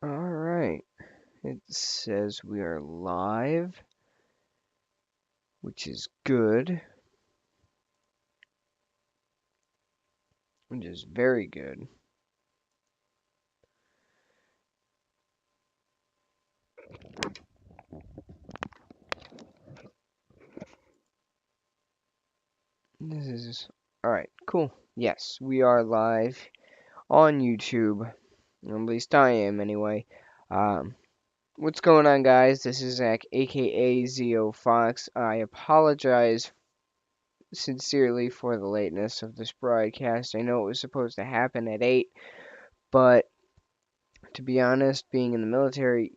Alright, it says we are live, which is good, which is very good. This is alright, cool. Yes, we are live on YouTube. At least I am, anyway. Um, what's going on, guys? This is Zach, aka Zeo Fox. I apologize sincerely for the lateness of this broadcast. I know it was supposed to happen at 8, but to be honest, being in the military,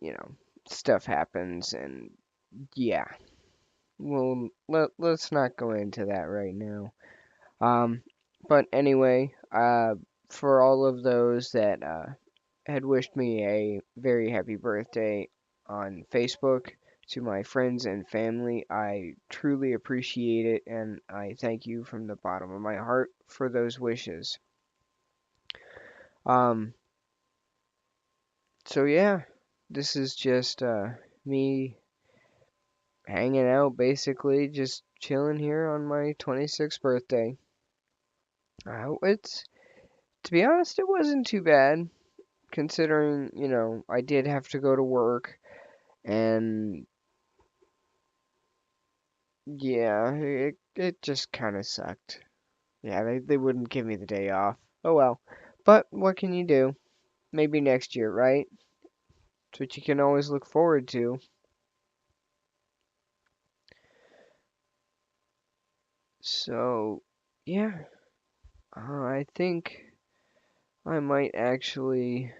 stuff happens, and yeah. Well, let's not go into that right now. Um, but anyway, for all of those that had wished me a very happy birthday on Facebook, to my friends and family, I truly appreciate it, and I thank you from the bottom of my heart for those wishes. Um, so yeah, this is just me hanging out, basically, just chilling here on my 26th birthday. It's To be honest, it wasn't too bad, considering, I did have to go to work, and yeah, it just kind of sucked. Yeah, they wouldn't give me the day off. Oh well. But what can you do? Maybe next year, right? It's what you can always look forward to. So, yeah, I think I might actually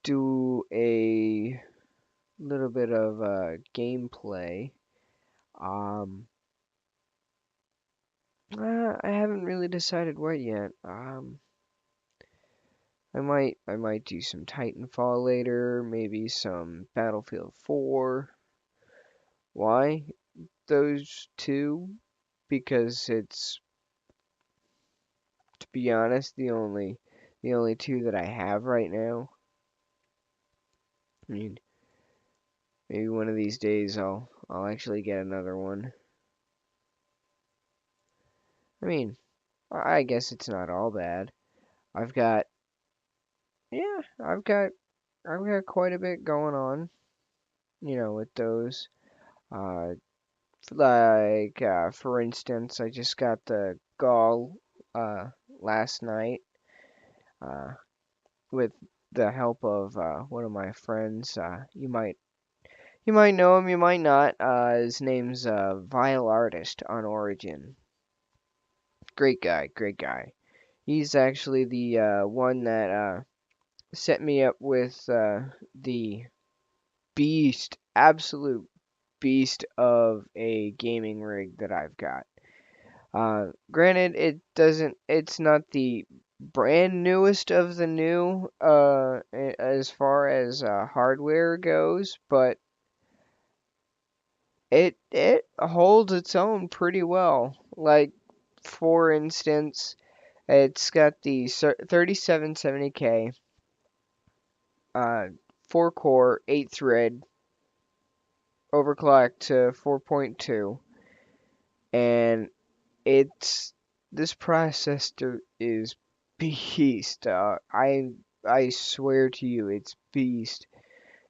do a little bit of gameplay. Um, I haven't really decided what yet. I might do some Titanfall later, maybe some Battlefield 4. Why those two? Because it's, to be honest, the only two that I have right now. I mean, maybe one of these days I'll actually get another one. I mean, I guess it's not all bad. I've got yeah, I've got quite a bit going on, with those. Uh, for instance, I just got the gall last night uh, with the help of one of my friends. You might know him, you might not. His name's Vile Artist on Origin. Great guy, great guy. He's actually the one that set me up with the absolute beast of a gaming rig that I've got. Granted, it's not the brand newest of the new, as far as hardware goes, but it holds its own pretty well. Like, for instance, it's got the 3770K, uh, 4 core, 8 thread, overclocked to 4.2, and It's this processor is beast. I swear to you, it's beast.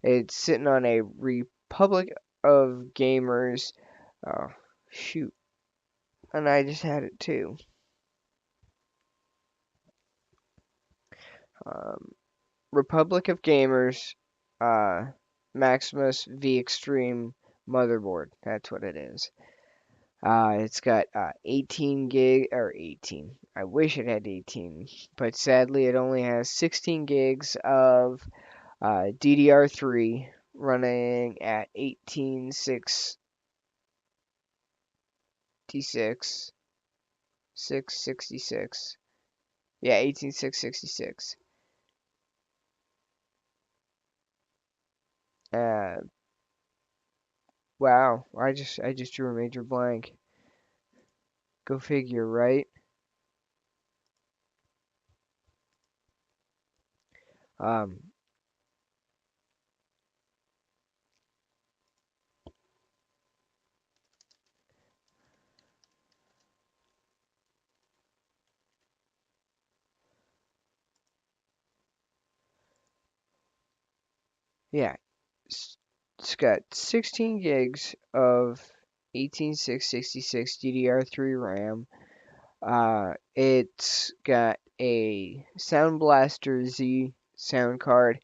It's sitting on a Republic of Gamers. Uh, shoot, and I just had it too. Um, Republic of Gamers, uh, Maximus V Extreme motherboard. That's what it is. It's got 18 gig, or 18. I wish it had 18, but sadly it only has 16 gigs of DDR3 running at 1866, 666. Yeah, 18666. Uh, wow, I just drew a major blank. Go figure, right? Um, Yeah, it's got 16 gigs of 18666 DDR3 RAM. It's got a Sound Blaster Z sound card,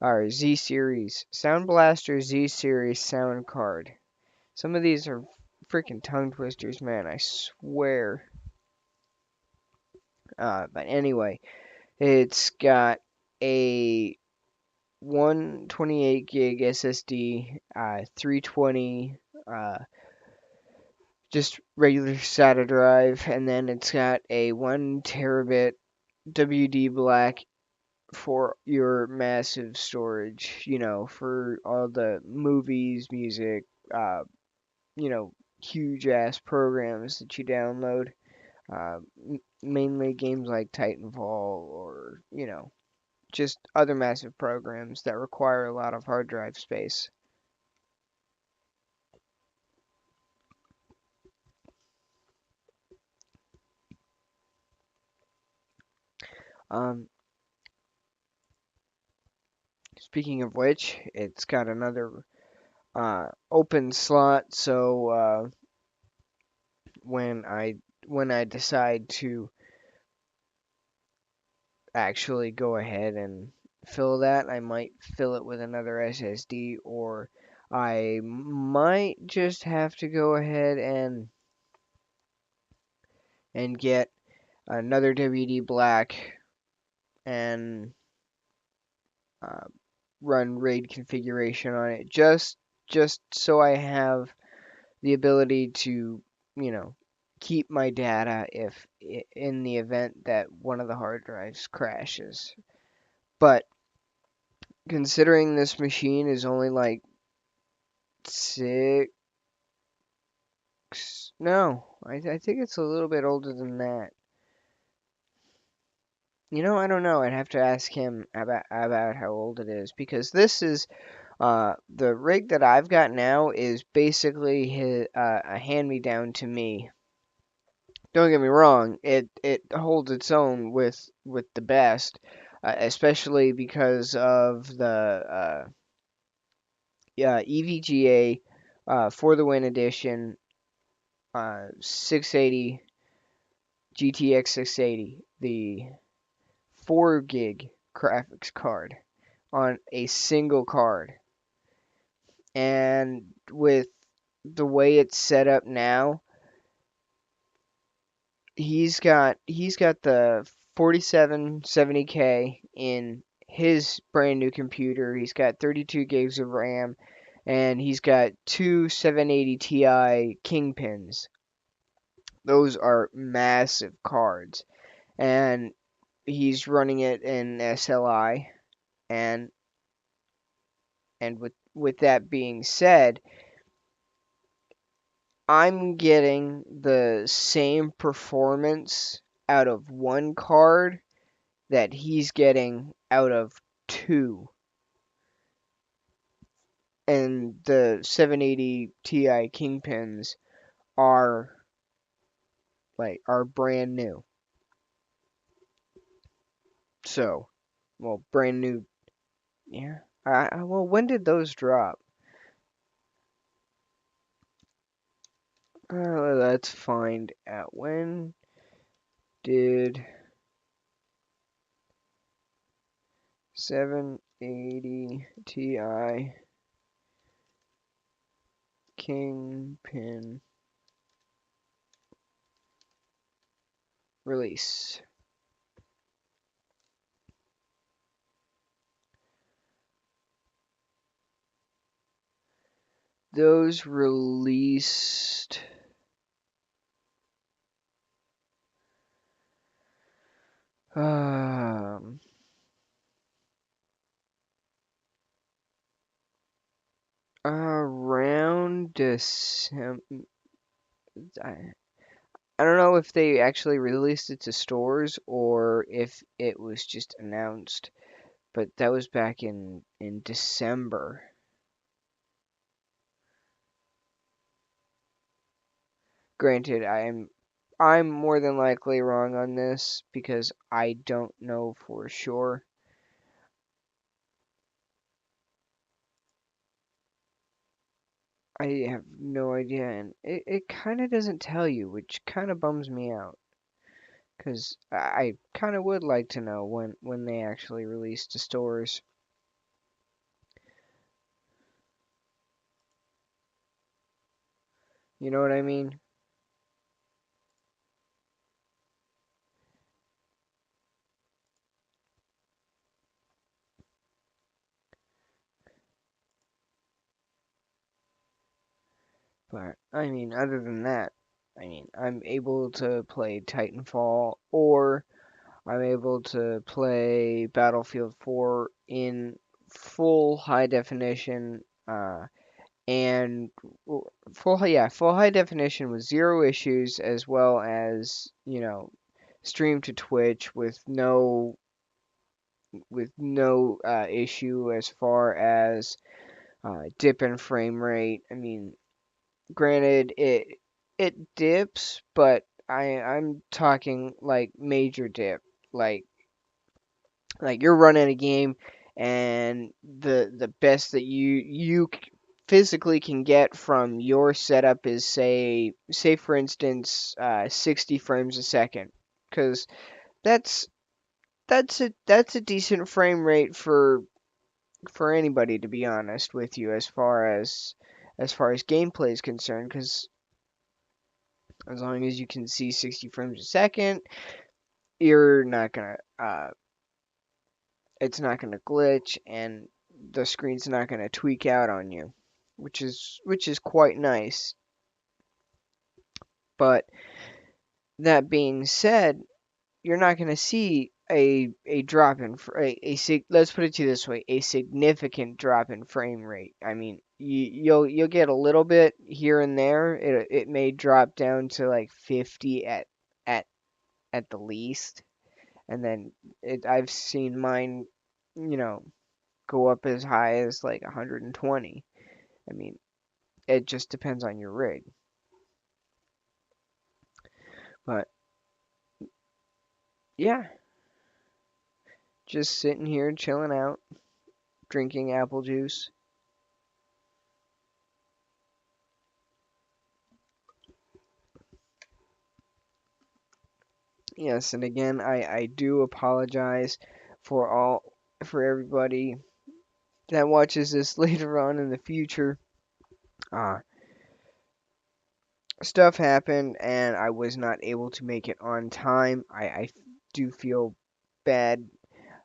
or Z series, Sound Blaster Z series sound card. Some of these are freaking tongue twisters, man, I swear. But anyway, it's got a 128 gig SSD, 320, just regular SATA drive, and then it's got a 1 terabit WD Black for your massive storage, for all the movies, music, uh, you know, huge ass programs that you download. Mainly games like Titanfall or, just other massive programs that require a lot of hard drive space. Um, Speaking of which, it's got another open slot, so when I decide to actually go ahead and fill that, I might fill it with another SSD, or I might just have to go ahead and get another WD Black and uh, run RAID configuration on it, just so I have the ability to, keep my data if in the event that one of the hard drives crashes. But considering this machine is only like six, no, I think it's a little bit older than that. I don't know. I'd have to ask him about how old it is, because this is the rig that I've got now is basically a hand me down to me. Don't get me wrong, it holds its own with the best, especially because of the EVGA for the Win Edition 680 GTX 680, the 4 gig graphics card on a single card. And with the way it's set up now, he's got the 4770K in his brand new computer. He's got 32 gigs of RAM, and he's got two 780 Ti Kingpins. Those are massive cards, and he's running it in SLI. And with that being said, I'm getting the same performance out of one card that he's getting out of two. And the 780 Ti Kingpins are are brand new. So, well, brand new. Yeah. Well, when did those drop? Let's find out. When did 780 Ti Kingpin release? Those released um around December. I, I don't know if they actually released it to stores or if it was just announced, but that was back in December. Granted, I'm more than likely wrong on this because I don't know for sure. I have no idea, and it kind of doesn't tell you, which kind of bums me out. Because I kind of would like to know when they actually release to stores. You know what I mean? But, I mean, other than that, I mean, I'm able to play Titanfall, or I'm able to play Battlefield 4 in full high definition, and full high definition with zero issues, as well as, stream to Twitch with no issue as far as dip in frame rate. I mean, granted, it dips, but I'm talking like major dip, like you're running a game, and the best that you physically can get from your setup is say for instance 60 frames a second, because that's that's a decent frame rate for anybody, to be honest with you, as far as gameplay is concerned, because as long as you can see 60 frames a second, you're not gonna it's not gonna glitch, and the screen's not gonna tweak out on you, which is quite nice. But that being said, you're not gonna see a drop in let's put it to you this way, a significant drop in frame rate. I mean, you'll get a little bit here and there. It may drop down to like 50 at at the least, and then I've seen mine, you know, go up as high as like 120. I mean, it just depends on your rig. But yeah, just sitting here chilling out, drinking apple juice. Yes, and again, I do apologize for everybody that watches this later on in the future. Uh, Stuff happened, and I was not able to make it on time. I do feel bad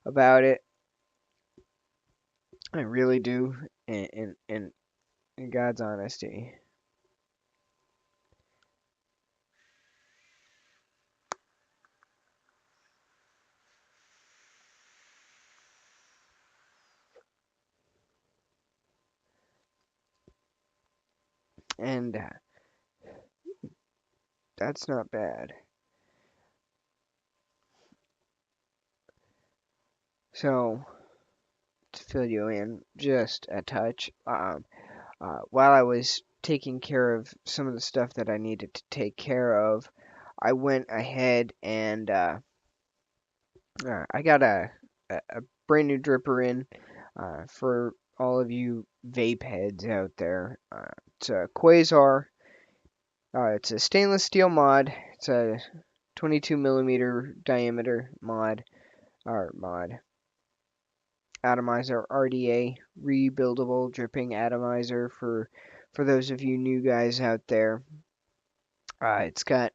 about it. I really do, in God's honesty. And that's not bad. So, to fill you in just a touch, while I was taking care of some of the stuff that I needed to take care of, I went ahead and I got a brand new dripper in for all of you vape heads out there. It's a Quasar. It's a stainless steel mod. It's a 22 millimeter diameter mod atomizer, RDA, rebuildable dripping atomizer for those of you new guys out there. It's got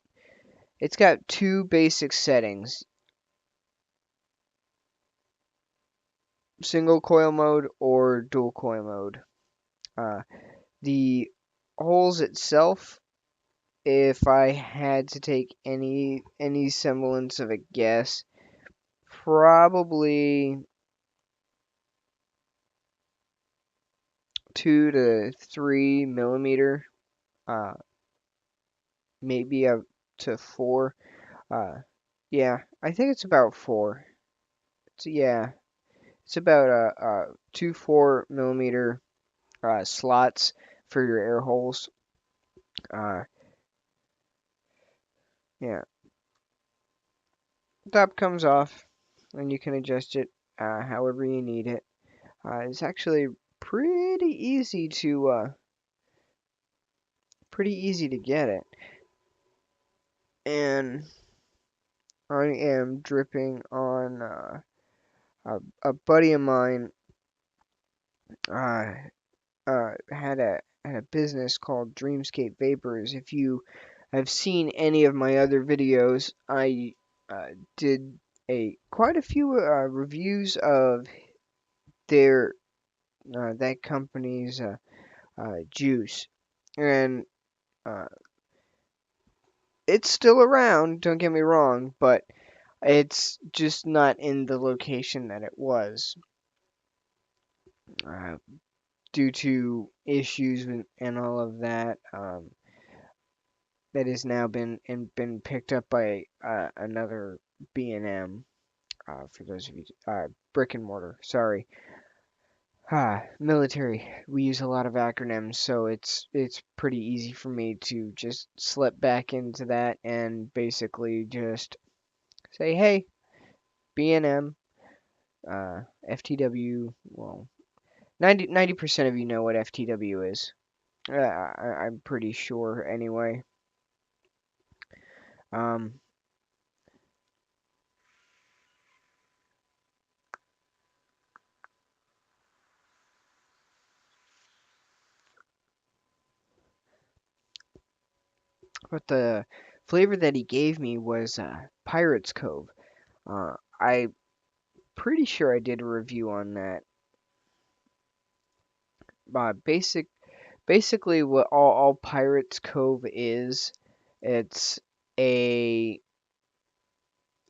two basic settings: single coil mode or dual coil mode. Uh, the holes itself, if I had to take any semblance of a guess, probably 2 to 3 millimeter, uh, maybe up to 4. Uh, yeah, I think it's about 4. Yeah, it's about 2 4 millimeter slots for your air holes. Uh, yeah, top comes off, and you can adjust it however you need it. It's actually pretty easy pretty easy to get it. And I am dripping on a buddy of mine uh, had a business called Dreamscape Vapors. If you have seen any of my other videos, I did a quite a few reviews of their that company's juice, and uh, it's still around. Don't get me wrong, but it's just not in the location that it was uh, due to issues and all of that. That has now been picked up by another B&M. For those of you, brick and mortar. Sorry. Military. We use a lot of acronyms, so it's pretty easy for me to just slip back into that and basically just say, hey, B&M, FTW. Well, 90% of you know what FTW is. I'm pretty sure anyway. Um, but the flavor that he gave me was Pirates Cove. I'm pretty sure I did a review on that. Uh, basic, Basically, what all Pirates Cove is, it's a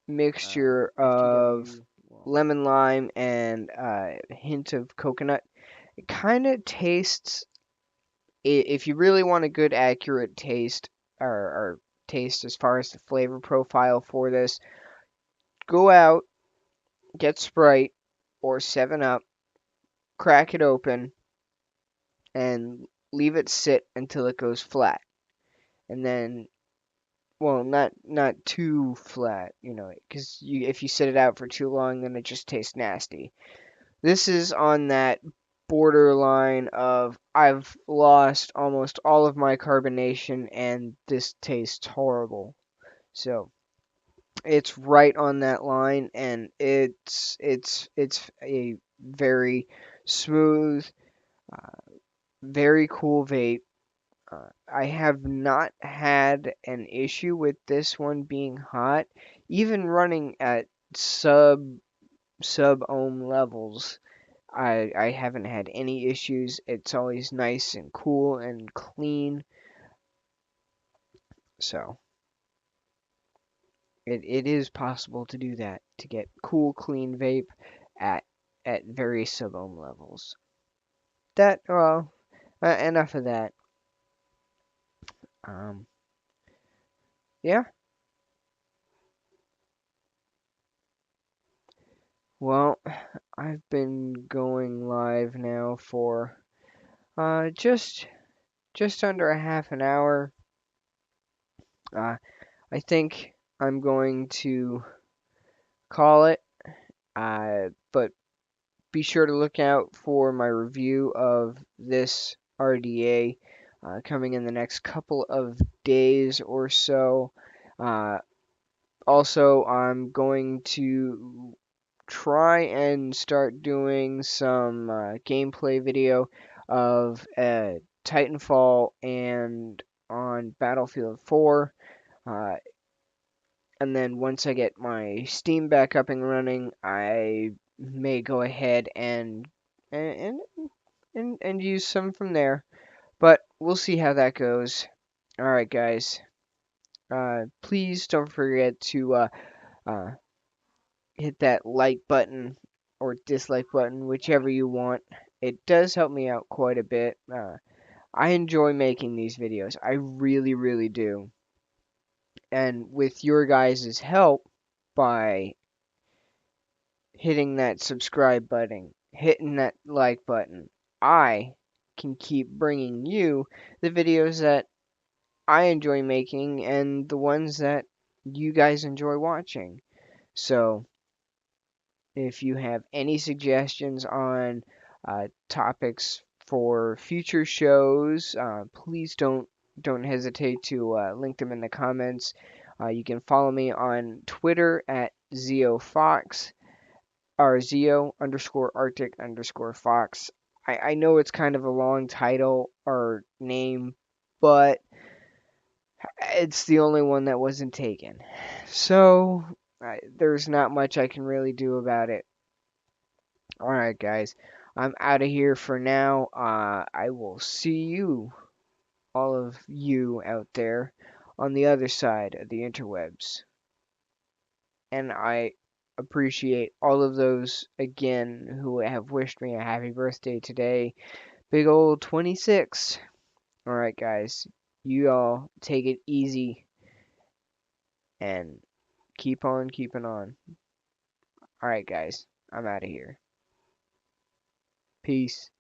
mixture of FTW. Well, lemon lime and a hint of coconut. It kind of tastes, if you really want a good, accurate taste, or taste as far as the flavor profile for this, go out, get Sprite or 7 Up, crack it open, and leave it sit until it goes flat. And then, well, not too flat, because if you sit it out for too long, then it just tastes nasty. This is on that borderline of I've lost almost all of my carbonation and this tastes horrible. So it's right on that line, and it's a very smooth, very cool vape. I have not had an issue with this one being hot, even running at sub ohm levels. I haven't had any issues. It's always nice and cool and clean. So it is possible to do that, to get cool, clean vape at at very sub ohm levels. That well, enough of that. Um, yeah. Well, I've been going live now for just under a half an hour. Uh, I think I'm going to call it. But be sure to look out for my review of this RDA coming in the next couple of days or so. Uh, Also, I'm going to try and start doing some gameplay video of Titanfall and on Battlefield 4. Uh, and then once I get my Steam back up and running, I may go ahead and and use some from there. But we'll see how that goes. All right, guys. Please don't forget to uh, hit that like button or dislike button, whichever you want. It does help me out quite a bit. I enjoy making these videos. I really, really do. And with your guys' help, by hitting that subscribe button, hitting that like button, I can keep bringing you the videos that I enjoy making and the ones that you guys enjoy watching. So, if you have any suggestions on topics for future shows, please don't don't hesitate to link them in the comments. You can follow me on Twitter at ZeoFox or Zeo underscore Arctic underscore Fox. I know it's kind of a long title or name, but it's the only one that wasn't taken. So there's not much I can really do about it. Alright, guys. I'm out of here for now. I will see you, all of you out there, on the other side of the interwebs. And I appreciate all of those, again, who have wished me a happy birthday today. Big old 26. Alright, guys. You all take it easy and keep on keeping on. Alright, guys. I'm out of here. Peace.